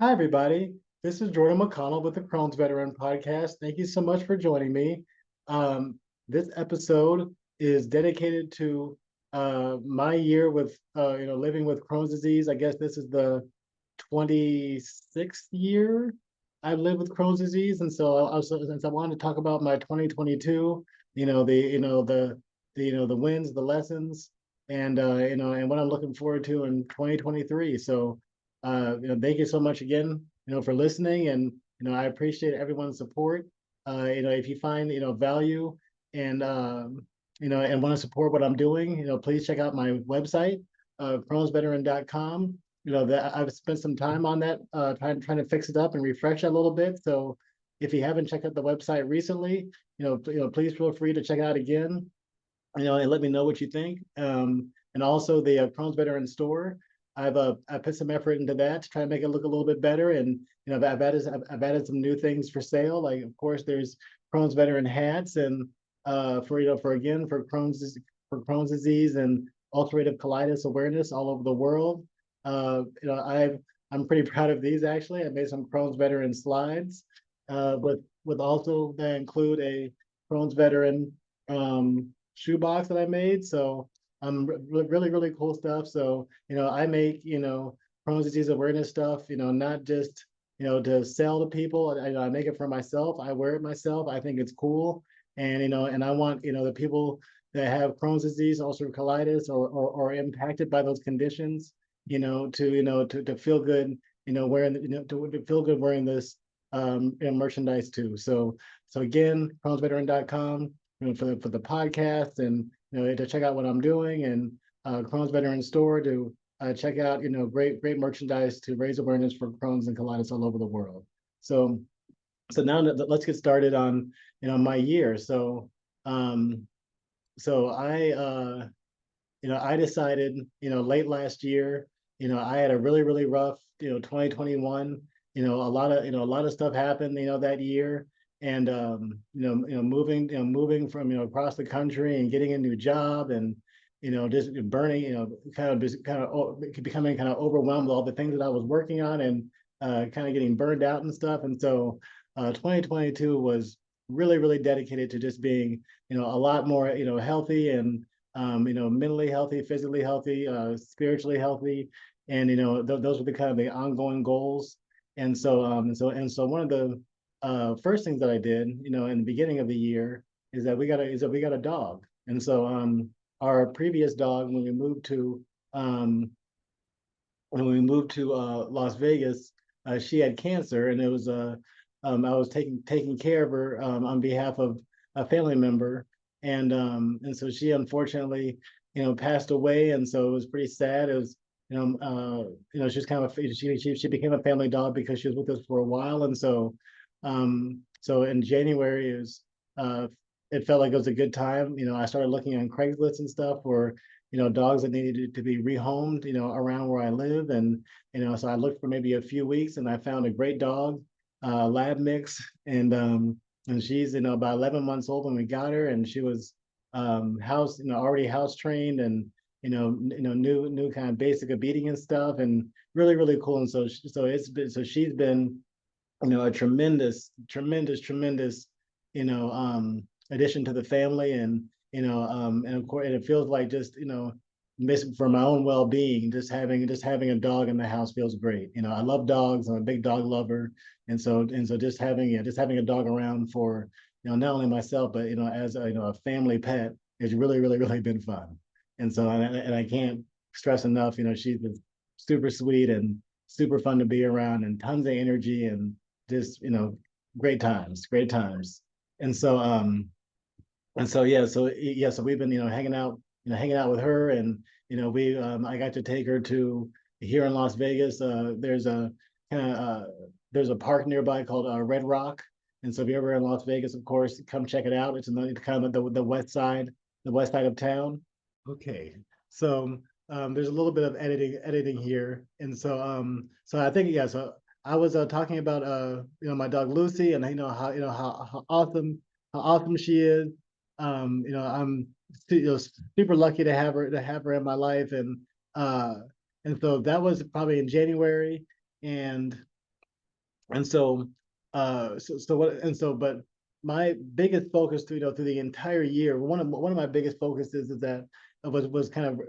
Hi, everybody. This is Jordan McConnell with the Crohn's Veteran Podcast. Thank you so much for joining me. This episode is dedicated to my year with living with Crohn's disease. I guess this is the 26th year I've lived with Crohn's disease, and so since I wanted to talk about my 2022, the wins, the lessons, and and what I'm looking forward to in 2023. So thank you so much again, for listening, and I appreciate everyone's support. If you find value and and want to support what I'm doing, please check out my website, crohnsveteran.com. That I've spent some time on that, trying to fix it up and refresh it a little bit. So if you haven't checked out the website recently, please feel free to check it out again, and let me know what you think. And also the Crohn's Veteran store. I put some effort into that to try and make it look a little bit better. And I've added some new things for sale. Like, of course, there's Crohn's Veteran hats, and for Crohn's disease and ulcerative colitis awareness all over the world. I'm pretty proud of these, actually. I made some Crohn's Veteran slides, with also that include a Crohn's Veteran shoebox that I made. So really, really cool stuff. So, I make, Crohn's disease awareness stuff, not just, to sell to people. I make it for myself. I wear it myself. I think it's cool. And, and I want, the people that have Crohn's disease, ulcerative colitis, or impacted by those conditions, to feel good, wearing, to feel good wearing this merchandise too. So again, crohnsveteran.com, for the podcast, and to check out what I'm doing, and Crohn's Veteran Store to check out great merchandise to raise awareness for Crohn's and colitis all over the world. So now let's get started on my year. Um, so I decided late last year, I had a really rough 2021. A lot of stuff happened that year, and moving from across the country and getting a new job, and just burning, becoming kind of overwhelmed with all the things that I was working on, and kind of getting burned out and stuff. And so 2022 was really dedicated to just being a lot more healthy, and mentally healthy, physically healthy, spiritually healthy. And those were the kind of the ongoing goals. And so one of the first things that I did, in the beginning of the year, is that we got a dog. And so our previous dog, um, when we moved to Las Vegas, she had cancer, and it was I was taking care of her, on behalf of a family member, and so she unfortunately passed away, and so it was pretty sad. It was she's kind of she became a family dog because she was with us for a while, and so in January it felt like it was a good time. I started looking on Craigslist and stuff for dogs that needed to be rehomed, around where I live. And, so I looked for maybe a few weeks, and I found a great dog, lab mix. And she's, about 11 months old when we got her, and she was already house trained, and, new kind of basic obedience stuff, and really cool. And so she's been, a tremendous, addition to the family. And of course, and it feels like just, for my own well-being, just having a dog in the house feels great. I love dogs. I'm a big dog lover. And so just having a dog around for, not only myself, but, as a family pet, has really been fun. And I can't stress enough, she's been super sweet and super fun to be around, and tons of energy, and just great times. And so um and so yeah so yeah so we've been hanging out with her. And we I got to take her to, here in Las Vegas, kind of there's a park nearby called Red Rock. And so if you're ever in Las Vegas, of course, come check it out. It's in kind of the west side of town. Okay. So there's a little bit of editing here. And so I think, yeah, so I was talking about my dog Lucy, and how awesome she is. I'm super lucky to have her in my life. And so that was probably in January. And And so, but my biggest focus through, through the entire year, one of my biggest focuses is that was kind of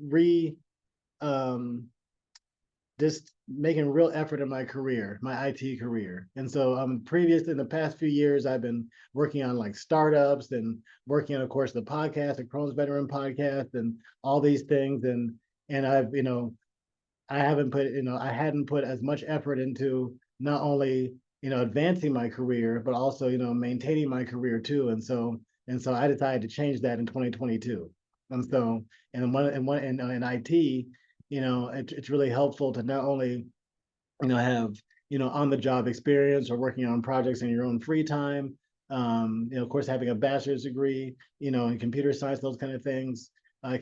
re um just making real effort in my career, my IT career. And so previous in the past few years, I've been working on like startups and working on, of course, the podcast, the Crohn's Veteran podcast, and all these things. And I've, I haven't put, I hadn't put as much effort into not only, advancing my career, but also, maintaining my career too. And so I decided to change that in 2022. And so, in IT, it's really helpful to not only, have, on the job experience or working on projects in your own free time. Of course, having a bachelor's degree, in computer science, those kind of things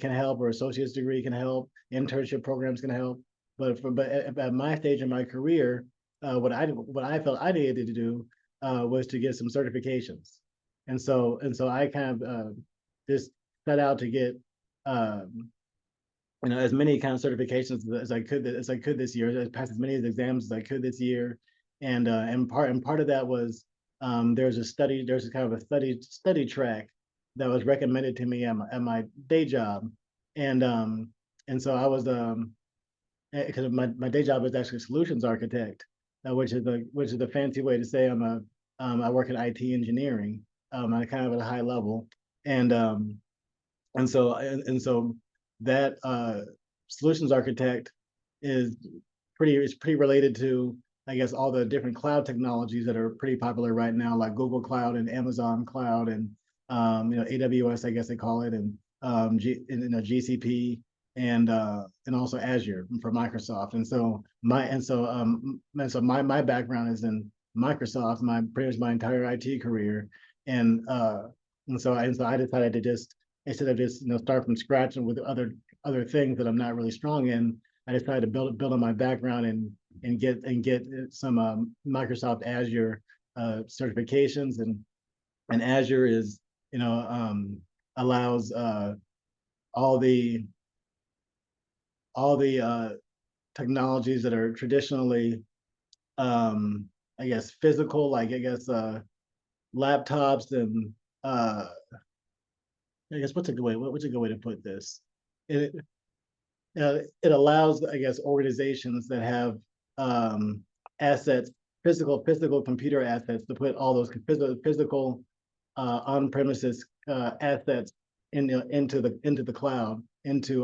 can help, or associate's degree can help, internship programs can help. But at my stage in my career, what I felt I needed to do was to get some certifications, and so I kind of just set out to get um, as many kind of certifications as I could this year, pass as many exams as I could this year, and part of that was there's a kind of a study track that was recommended to me at my day job, and um and so I was because my day job is actually a solutions architect, which is a fancy way to say I work in IT engineering, I kind of at a high level, and um and so that solutions architect is pretty related to, I guess, all the different cloud technologies that are pretty popular right now, like Google Cloud and Amazon Cloud and AWS, I guess they call it, and GCP and also Azure for Microsoft. My background is in Microsoft, pretty much my entire IT career, and uh, and so I decided to just, instead of just start from scratch and with other things that I'm not really strong in, I decided to build on my background and get some Microsoft Azure certifications, and Azure is allows all the all the technologies that are traditionally I guess physical, like I guess laptops and uh I guess what's a good way to put this? It it allows, I guess, organizations that have assets, physical computer assets, to put all those physical on-premises assets into the cloud, into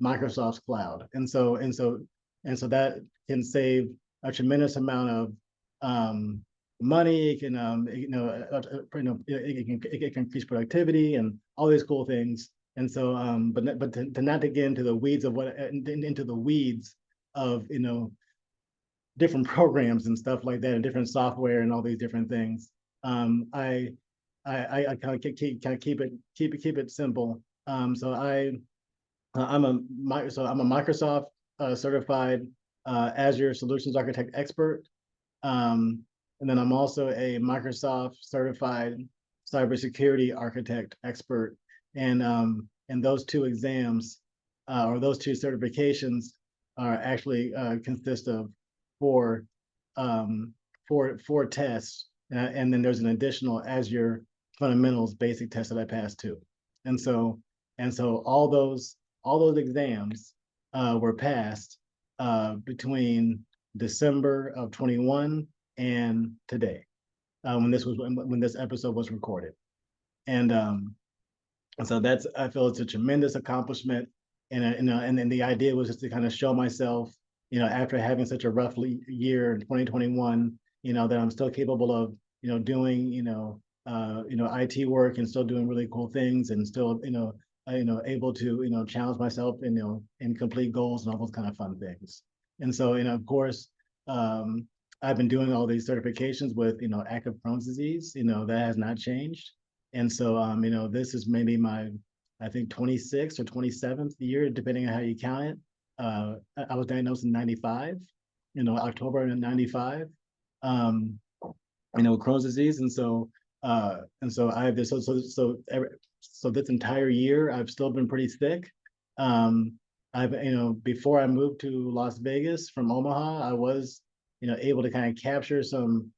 Microsoft's cloud, and so that can save a tremendous amount of money. It can it can increase productivity and all these cool things. And so, but to not to get into the weeds of into the weeds of different programs and stuff like that, and different software and all these different things. Um, I I kind of keep it simple. I'm a Microsoft certified Azure Solutions Architect expert. Um, and then I'm also a Microsoft certified cybersecurity architect expert. And those two exams or those two certifications are actually consist of four um, four tests, and then there's an additional Azure fundamentals basic test that I passed too. And so all those exams were passed between December of 21 and today, when this episode was recorded. And um and so that's, I feel it's a tremendous accomplishment. And then the idea was just to kind of show myself, after having such a rough year in 2021, that I'm still capable of, doing, IT work, and still doing really cool things, and still, able to, challenge myself, and, and complete goals and all those kind of fun things. And so, of course, I've been doing all these certifications with, active Crohn's disease, that has not changed. And so, this is maybe my, I think, 26th or 27th year, depending on how you count it. I was diagnosed in 95, October in 95, um, Crohn's disease. And so I have this, so this entire year, I've still been pretty sick. I've, before I moved to Las Vegas from Omaha, I was able to kind of capture some,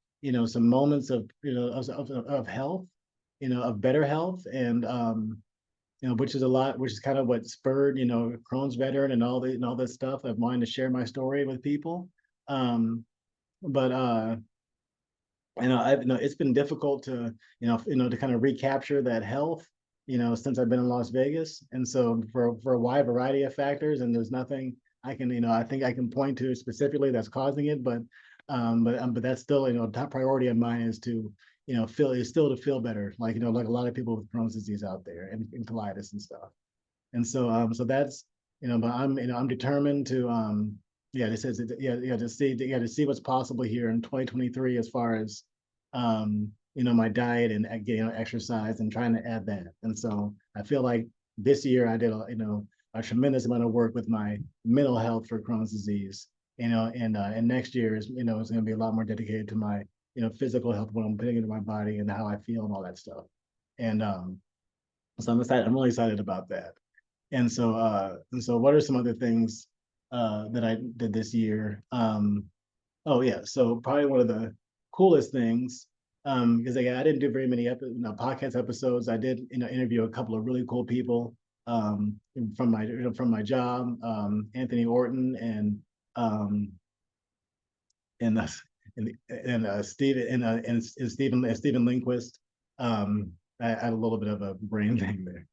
some moments of, of health, of better health. And, which is a lot, which is kind of what spurred, Crohn's veteran and all this stuff of wanting to share my story with people. Um, but it's been difficult to, to kind of recapture that health, since I've been in Las Vegas. And so for a wide variety of factors, and there's nothing I can, I think I can point to specifically that's causing it, but that's still, top priority of mine is to, still to feel better, like, like a lot of people with Crohn's disease out there and colitis and stuff. And so that's, but I'm determined to, yeah, this is, yeah, to see what's possible here in 2023 as far as, my diet and getting exercise and trying to add that. And so I feel like this year I did, a tremendous amount of work with my mental health for Crohn's disease, and next year is, it's going to be a lot more dedicated to my, physical health, what I'm putting into my body and how I feel and all that stuff. And so I'm excited. I'm really excited about that. And so what are some other things that I did this year? Oh yeah, so probably one of the coolest things, because again, I didn't do very many podcast episodes. I did, interview a couple of really cool people, from my, from my job, Anthony Orton um, and uh, Stephen and Stephen Lindquist. I had a little bit of a brain thing there,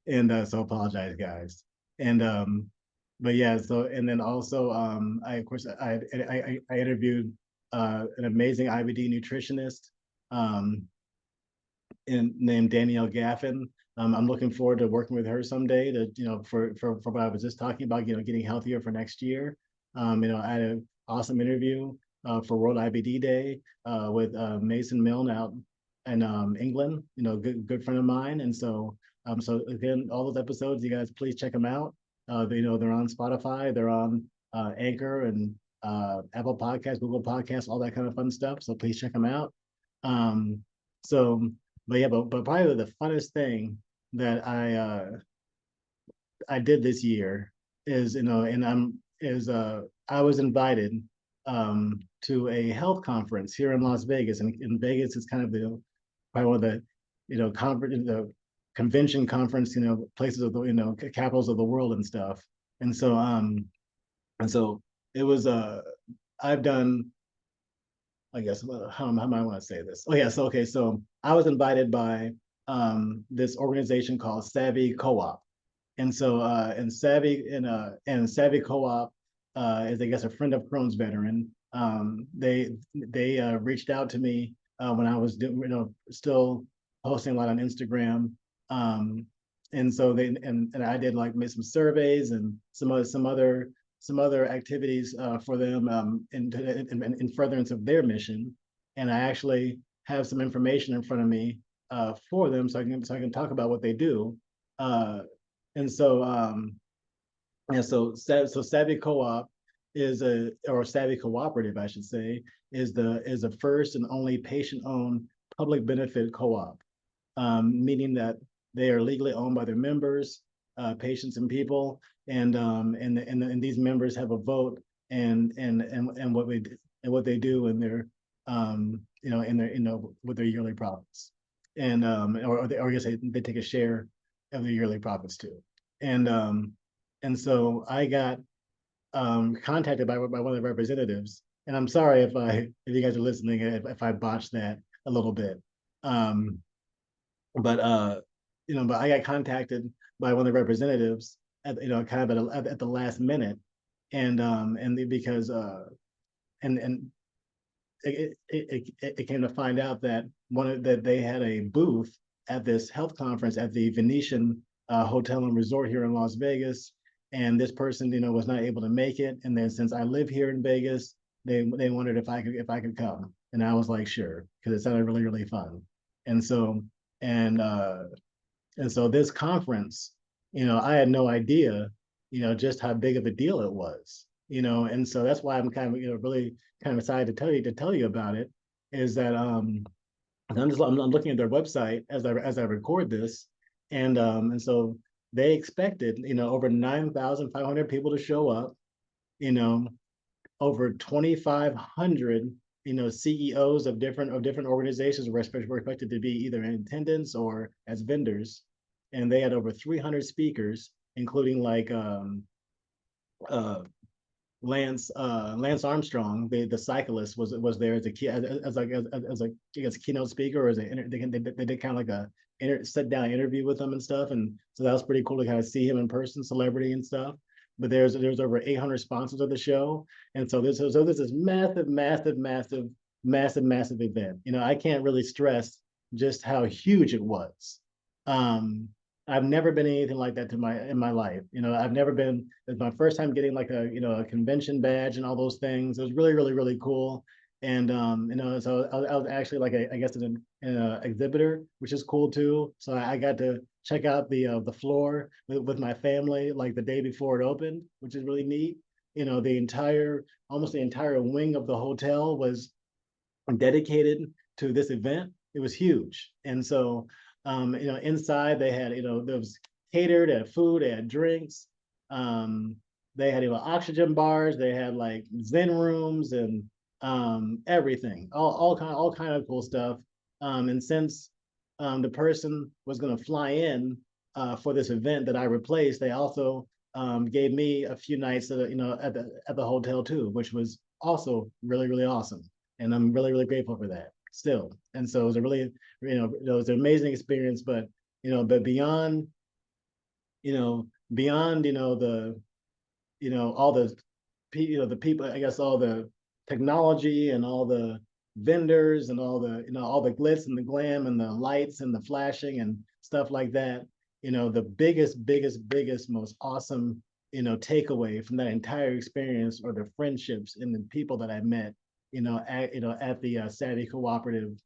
and so apologize, guys. And but yeah, so and then also, I of course I interviewed an amazing IBD nutritionist, um, named Danielle Gaffin. I'm looking forward to working with her someday to, for what I was just talking about, getting healthier for next year. I had an awesome interview for World IBD Day with Mason Milne out in England, good friend of mine. And so again, all those episodes, you guys please check them out. They're on Spotify, they're on Anchor and Apple Podcasts, Google Podcasts, all that kind of fun stuff. So please check them out. Um, so but yeah, but probably the funnest thing that I did this year is, and I was invited to a health conference here in Las Vegas. And in Vegas is kind of the probably one of the, conference, the convention conference, places of the, capitals of the world and stuff. And so it was I've done, I guess, how am I want to say this? Oh yeah, so okay, so I was invited by this organization called Savvy Co-op. And Savvy Co-op is, I guess, a friend of Crohn's veteran. They reached out to me when I was doing, still posting a lot on Instagram. Um, and so and I did like made some surveys and some other activities for them, in furtherance of their mission. And I actually have some information in front of me for them, so I can talk about what they do. Uh, and so Savvy Co-op or Savvy Cooperative, I should say, is the first and only patient-owned public benefit co-op, meaning that they are legally owned by their members, patients and people, and these members have a vote and what they do in their, with their yearly profits, and or I guess they take a share of the yearly profits too. And so I got contacted by one of the representatives, and I'm sorry if you guys are listening, if I botched that a little bit. Um, but I got contacted by one of the representatives at, kind of at the last minute, and because and it came to find out that that they had a booth at this health conference at the Venetian Hotel and Resort here in Las Vegas, and this person, was not able to make it. And then since I live here in Vegas, they wondered if I could come, and I was like, sure, because it sounded really really fun. And so and uh, and so this conference, I had no idea, just how big of a deal it was, and so that's why I'm kind of, really kind of excited to tell you about it, is that I'm looking at their website as I record this, and so they expected, over 9,500 people to show up, you know, over 2,500 CEOs of different organizations were expected to be either in attendance or as vendors, and they had over 300 speakers, including like uh, Lance Armstrong, the cyclist, was there as a key as like as a I guess keynote speaker, or as a they did kind of like a sit down interview with him and stuff, and so that was pretty cool to kind of see him in person, celebrity and stuff. But there's over 800 sponsors of the show, and so there's this massive event. I can't really stress just how huge it was. Um, I've never been anything like that in my life. I've never been. It's my first time getting like a convention badge and all those things. It was really cool. And so I was actually like I guess an exhibitor, which is cool too. So I got to check out the floor with my family like the day before it opened, which is really neat. Almost the entire wing of the hotel was dedicated to this event. It was huge. And so inside they had, there was catered, they had food, they had drinks. They had oxygen bars, they had like Zen rooms and everything, all kind of cool stuff. And since the person was going to fly in for this event that I replaced, they also gave me a few nights at the hotel too, which was also really awesome. And I'm really grateful for that still. And so it was a really, it was an amazing experience. But beyond, beyond all the the people, I guess, all the technology and all the vendors and all the glitz and the glam and the lights and the flashing and stuff like that. The biggest, most awesome takeaway from that entire experience are the friendships and the people that I met at the Savvy Cooperative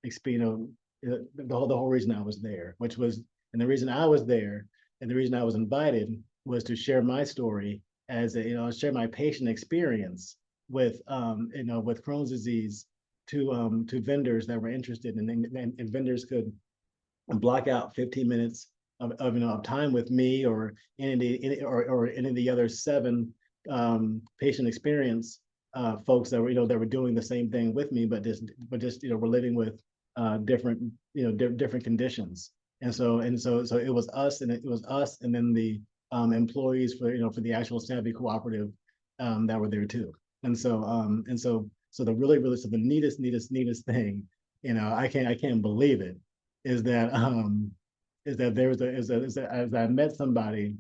experience. The whole reason I was there, and the reason I was there, and the reason I was invited was to share my story share my patient experience with with Crohn's disease to vendors that were interested, and vendors could block out 15 minutes of time with me or any of the other 7 patient experience folks that were doing the same thing with me, but just were living with different different conditions. So it was us, and then the employees for the actual Savvy Cooperative that were there too. So the neatest thing, I can't believe it, is that there was as I met somebody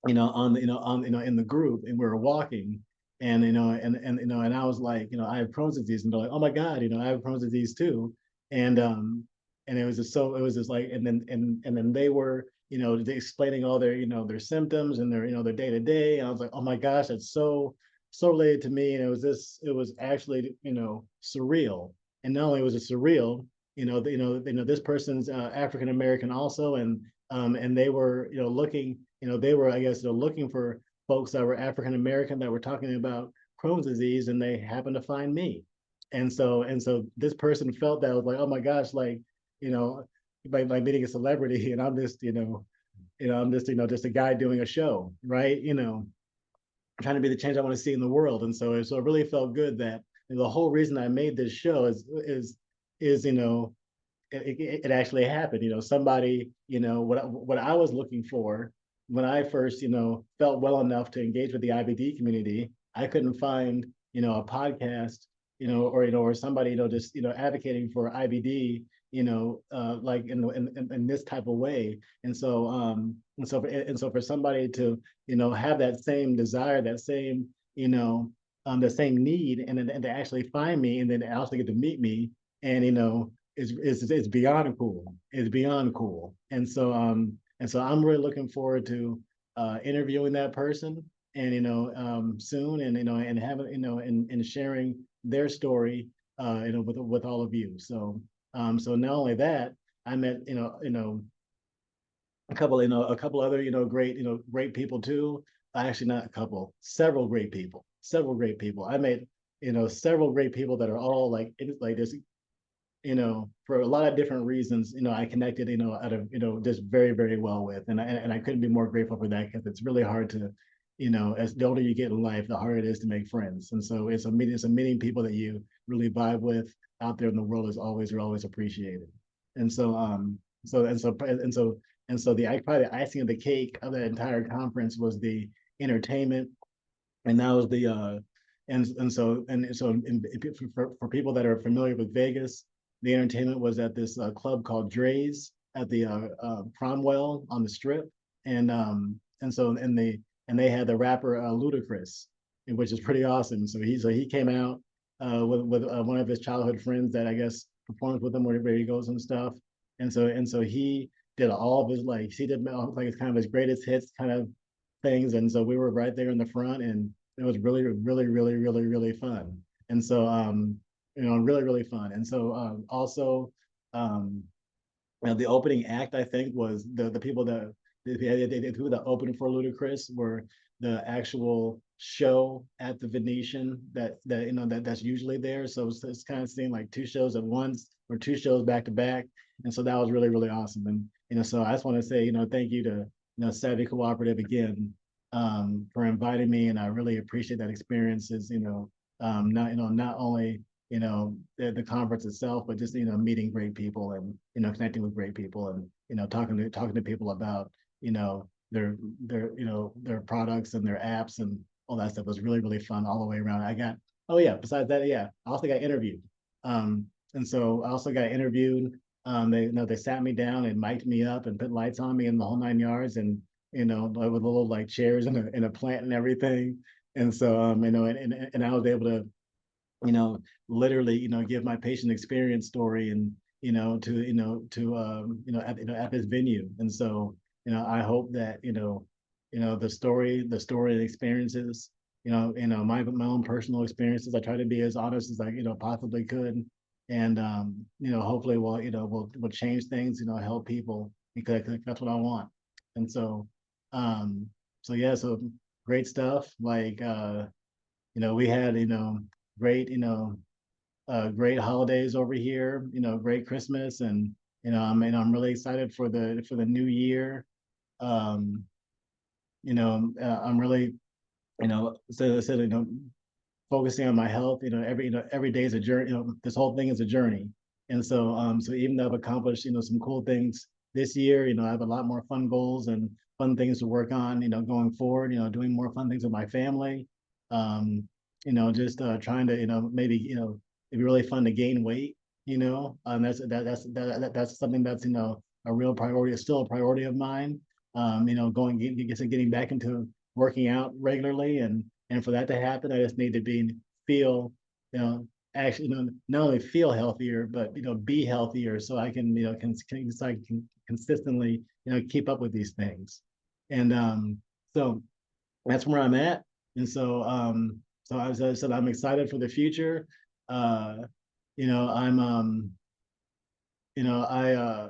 in the group, and we were walking, and I was like, I have Crohn's disease, and they're like, oh my God, I have Crohn's disease too. And it was just like, and then they were explaining all their symptoms and their day to day. And I was like, oh my gosh, that's so related to me. And it was actually surreal. And not only was it surreal, this person's African American also, and they were looking, they were, I guess, looking for folks that were African American that were talking about Crohn's disease, and they happened to find me. And so this person felt that, I was like, oh my gosh, like, by meeting a celebrity, and I'm just I'm just a guy doing a show, right? Trying to be the change I want to see in the world. And so it really felt good that the whole reason I made this show is it actually happened. Somebody, what I was looking for when I first, felt well enough to engage with the IBD community. I couldn't find, a podcast, or somebody, just, advocating for IBD, like in this type of way. And so for somebody to, have that same desire, that same, the same need, and to actually find me, and then also get to meet me, and it's beyond cool. It's beyond cool. And so I'm really looking forward to interviewing that person, and soon, and having and sharing their story with all of you. So not only that, I met a couple other great people too. Actually, not a couple, several great people. I met several great people that are all like this, for a lot of different reasons, I connected, out of, just very well with, and I couldn't be more grateful for that, because it's really hard to, as the older you get in life, the harder it is to make friends. And so it's a meeting people that you really vibe with out there in the world is always are always appreciated. And so so and so and so and so the probably the icing of the cake of that entire conference was the entertainment, and that was the for people that are familiar with Vegas, the entertainment was at this club called Dre's at the Cromwell on the Strip, and so and they had the rapper Ludacris, which is pretty awesome. So he came out with one of his childhood friends that I guess performs with him wherever he goes and stuff, and so he did all of his like he did like it's kind of his greatest hits kind of things, and so we were right there in the front, and it was really fun. And so really fun. And so also um the opening act, I think, was the people that the people that opened for Ludacris were the actual show at the Venetian that that's usually there. So it's kind of seeing like two shows at once or two shows back to back, and so that was really awesome. And so I just want to say thank you to Savvy Cooperative again for inviting me, and I really appreciate that experience. Is not only the conference itself, but just meeting great people and connecting with great people, and talking to people about their products and their apps and all that stuff. It was really fun all the way around. I got besides that, I also got interviewed. And so I also got interviewed. They sat me down and mic'd me up and put lights on me in the whole 9 yards, and with little like chairs and a plant and everything. And so and I was able to literally give my patient experience story, and at this venue. And so I hope that the story and experiences, my own personal experiences, I try to be as honest as I possibly could, and hopefully we'll change things, help people, because that's what I want. And so yeah, so great stuff. Like we had great great holidays over here, great Christmas, and I'm really excited for the new year. um I'm really focusing on my health. Every day is a journey. This whole thing is a journey. And so so even though I've accomplished some cool things this year, I have a lot more fun goals and fun things to work on going forward, doing more fun things with my family. Just trying to maybe it'd be really fun to gain weight. That's something that's a real priority. It's still a priority of mine. Getting back into working out regularly, and for that to happen, I just need to feel, actually, not only feel healthier, but be healthier, so I can, so I can consistently, keep up with these things. And so that's where I'm at. And so, so as I said, I'm excited for the future. I'm, I,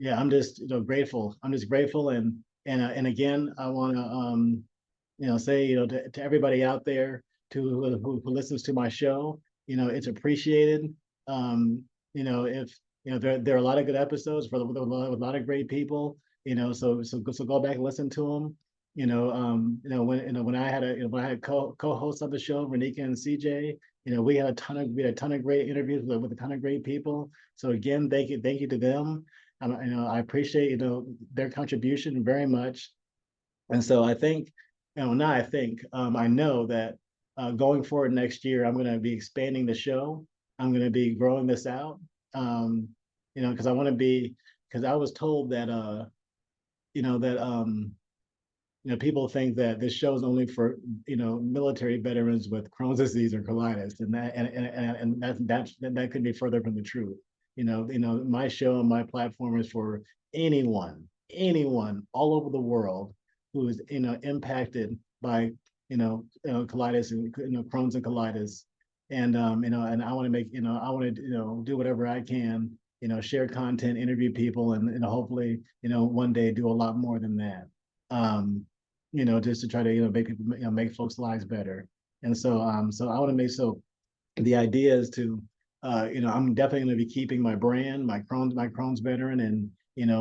yeah, I'm just, grateful. I'm just grateful, and again, I want to, say, to everybody out there who listens to my show, it's appreciated. If there are a lot of good episodes with a lot of great people, so go back and listen to them. When I had when I had co-hosts of the show, Renika and CJ, we had a ton of great interviews with a ton of great people. So again, thank you to them. I appreciate their contribution very much. And so I think, now I think, I know that going forward next year, I'm going to be expanding the show. I'm going to be growing this out. Because I want to be, because I was told that, that, people think that this show is only for, military veterans with Crohn's disease or colitis, and that could be further from the truth. My show and my platform is for anyone all over the world who is impacted by colitis and Crohn's and colitis. And and I want to make I want to do whatever I can, share content, interview people, and hopefully one day do a lot more than that. Just to try to make people, make folks' lives better. And so so I want to make, so the idea is to I'm definitely going to be keeping my brand, my Crohn's veteran, and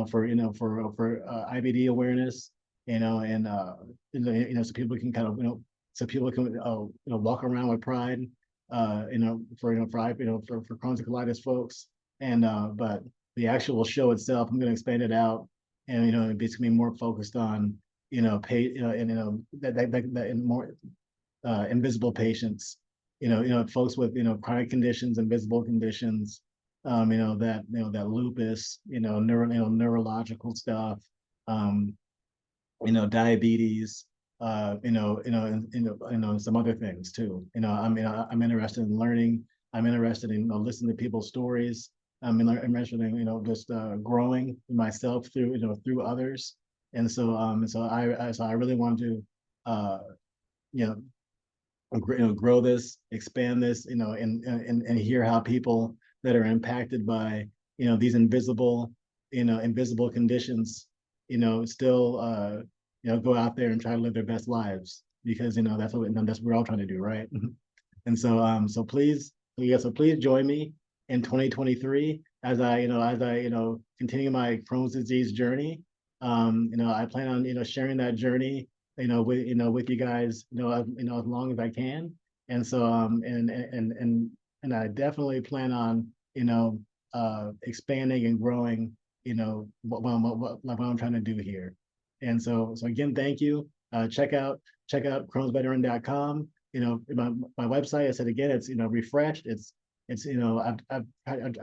for IBD awareness, and so people can kind of, so people can, walk around with pride, for Crohn's colitis folks. And but the actual show itself, I'm going to expand it out, and it's going to be more focused on, pay, and that and more invisible patients, folks with, chronic conditions, invisible conditions, that lupus, neurological stuff, um, diabetes, and some other things too. I'm interested in learning. I'm interested in, listening to people's stories. I'm interested in, just growing myself through, through others. And so I really want to, you know, grow this, expand this, and hear how people that are impacted by, these invisible conditions, still, go out there and try to live their best lives, because that's what we're all trying to do, right? And so please, yeah, so please join me in 2023 as I continue my Crohn's disease journey. I plan on, sharing that journey, with you guys, as long as I can. And so, and I definitely plan on, expanding and growing, what I'm trying to do here. And so again, thank you. Check out crohnsveteran.com. My website, I said again, it's, refreshed. It's I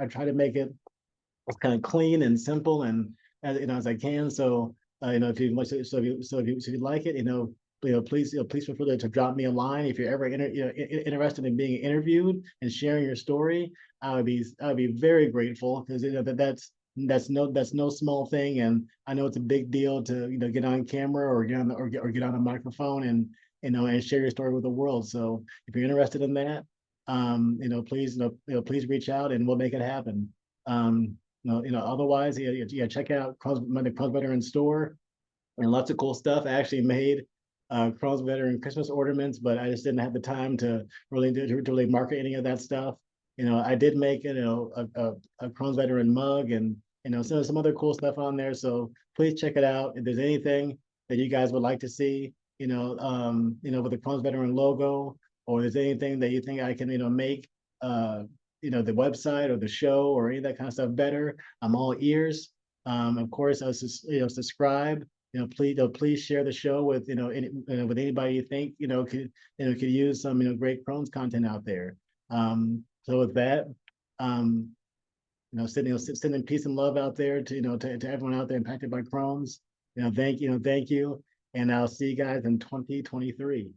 try to make it kind of clean and simple, and as I can. So if you if you like it, please feel free to drop me a line if you're ever interested in being interviewed and sharing your story. I would be very grateful, because that's no small thing, and I know it's a big deal to get on camera, or get on a microphone, and and share your story with the world. So if you're interested in that, please reach out, and we'll make it happen. Otherwise, yeah, check out the Cross Veteran store, and lots of cool stuff. I actually made Cross Veteran Christmas ornaments, but I just didn't have the time to really market any of that stuff. I did make a Crohn's Veteran mug, and some other cool stuff on there. So please check it out. If there's anything that you guys would like to see, with the Crohn's Veteran logo, or there's anything that you think I can, make, the website or the show or any of that kind of stuff better, I'm all ears. Of course, subscribe. Please share the show with, with anybody you think, could use some, great Crohn's content out there. So with that, sending peace and love out there to, to everyone out there impacted by Crohn's. Thank you, and I'll see you guys in 2023.